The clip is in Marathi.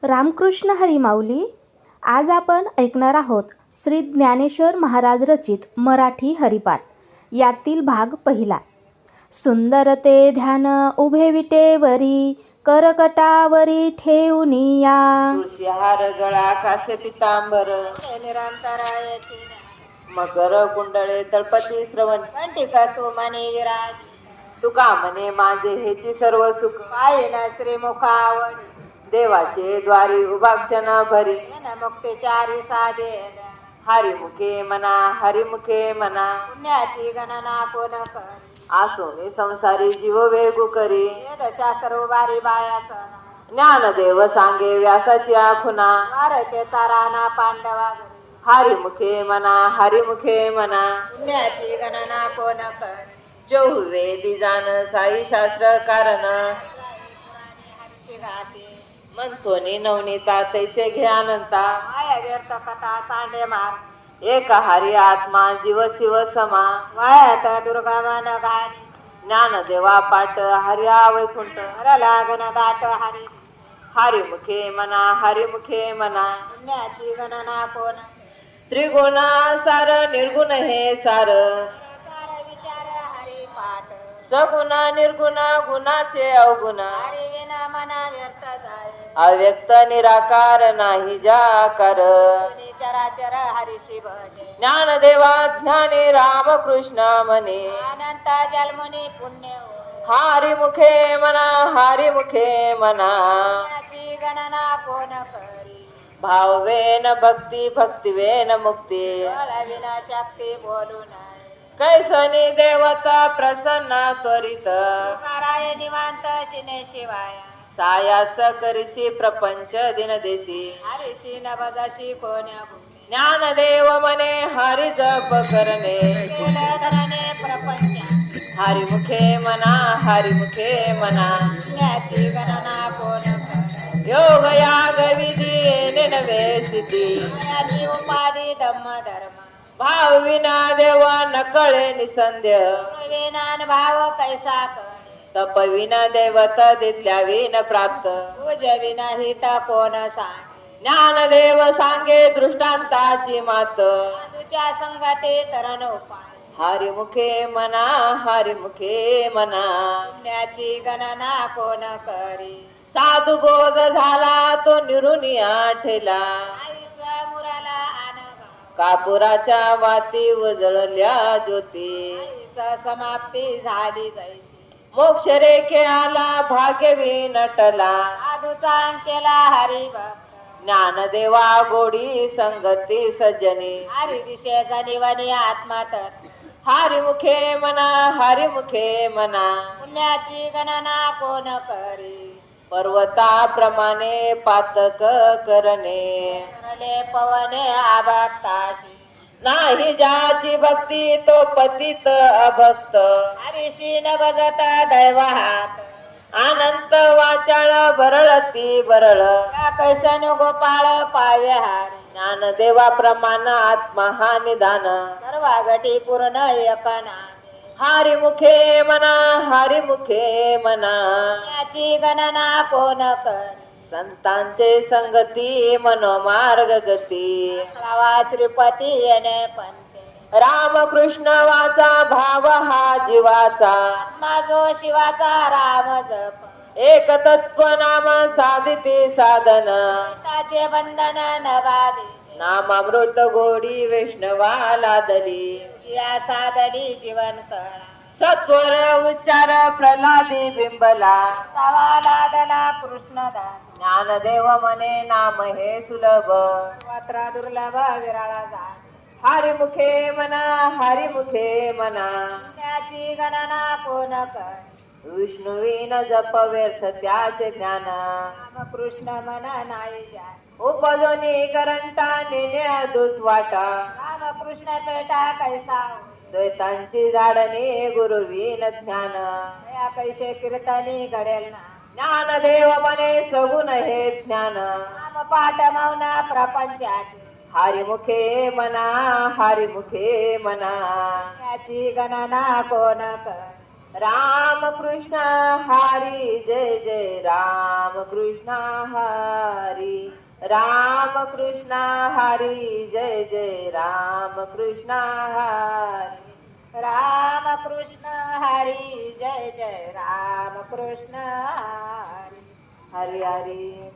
रामकृष्ण हरी माऊली. आज आपण ऐकणार आहोत श्री ज्ञानेश्वर महाराज रचित मराठी हरिपाठ यातील भाग पहिला. सुंदर ते ध्यान उभे विटेवरी करकटावरी ठेवूनिया. तुळशी हार गळा कासे पितांबर निरंतरायची मकर कुंडळे तळपती श्रवण कंटिका तू मनी विराज तुका म्हणे माझे हेची सर्व सुख पाहिना श्रीमुखावडी देवाचे द्वारी उभाक्षण भरी मुक्तीचारी साधे हरिमुखे मना हरिमुखे मना पुण्याची गणना कोण करी आसोने संसारी जीव वेगू करी शास्त्र उभारी बायाचा ज्ञानदेव सांगे व्यासाची आखुना भारतेचा राणा पांडवा हरिमुखे मना हरिमुखे मना पुण्याची गणना कोण करी जो वेदी जाण साई शास्त्र कारण गाते मनसोनी नवनीता तैसे घ्यानंता माया व्यर्थ कथा सांडे मार एक हरी आत्मा जीव शिव समा वायात दुर्गा मन गाणी ज्ञानदेवा पाट हर्या वैकुंठ लागन दाट हरी हरिमुखे मना हरिमुखे मना पुण्याची गणना कोण त्रिगुण सार निर्गुण हे सार विचार हरी पाठ सगुण निर्गुण गुणाचे अवगुण हरी विना मना व्यर्थ जाय अव्यक्त निराकार नाही जाकार कोणी चराचर हरीशी भजे ज्ञानदेवा ज्ञानी रामकृष्ण म्हणे अनंत जन्मनी पुण्य हो. हरिमुखे मना हरिमुखे मना पुण्याची गणना कोण करी भाववेन भक्ती भक्तिवेन मुक्ती बळ विना शक्ती बोलू नाही कैसनी देवता प्रसन्न त्वरित तुकाराय निवांत शिने शिवाय सायास करिशी प्रपंच दिनदेशी हरीशी न बजाशी कोण्या ज्ञानदेव मने हरि जप करणे भूमी प्रपंच हरिमुखे मना हरिमुखे मना पुण्याची गणना कोण करी योग याग विधी नवे सिद्धी पुण्याची उपाधी धम्म धर्म भाव विना देव नकळे निसंदेह विनान भाव कैसा करी तप विना देवत दिसल्या विन प्राप्त तुझ विना हित कोण सांग ज्ञानदेव सांगे दृष्टांताची मात तुझ्या संगते तरण उपाय हरिमुखे मना हरिमुखे मना पुण्याची गणना कोण करी साधू बोध झाला तो निरुनिया ठेला आईचा मुराला अनगा कापुराच्या वाती उजळल्या ज्योती आईचा समाप्ती झाली जैसी मोक्ष रेखे आला भाग्यवी नटला साधूचा केला हरिभक्त ज्ञानदेवा गोडी संगती सज्जनी हरी दिशेचा निवनी आत्मा तर हरिमुखे मना हरिमुखे मना पुण्याची गणना कोण करी पर्वताप्रमाणे पातक करणे सरले पवने आभक्ताशी नाही ज्याची भक्ती तो पतित अभक्त हरीशी न बजत दैवात अनंत वाचाळ बरळती बरळ कैसन गोपाळ पावे हारी ज्ञानदेवा प्रमाण आत्मा हा निदान सर्वागटी पूर्ण एकना हरिमुखे मना हरिमुखे मना पुण्याची गणना कोण करी संतांचे संगती मनोमार्ग गती श्रावा श्रीपती येणे पंते रामकृष्ण वाचा भाव हा जीवाचा आत्मा जो शिवाचा राम जप एक तत्व नाम साधिती साधन ताचे बंधन नवादी नामामृत गोडी वैष्णवाला दली या साधली जीवन कळा सत्वर उच्चार प्रल्हादी बिंबला तवा लादला कृष्णदास ज्ञानदेव मने नाम हे सुलभ वात्रा दुर्लभ विराळा जा हरिमुखे मना हरिमुखे मना पुण्याची गणना कोण कर विष्णुवीन जप व्यर्थ त्याचे ज्ञान राम कृष्ण मना नाही जा उपजोनी करंटा नेण्या दूत वाटा राम कृष्ण पेटा कैसा हो? द्वैतांची झाडणे गुरुवीन ज्ञान या कैसे कीर्तनी घडेल ना ज्ञानदेव मने सगुण हे ज्ञान राम पाठ मौन प्रपंचाची हरिमुखे मना हरिमुखे मना पुण्याची गणना कोण कर राम कृष्ण हरी जय जय राम कृष्ण हरी राम कृष्ण हरी जय जय राम कृष्ण हरी राम कृष्ण हरी जय जय राम कृष्ण हरी हरी हरी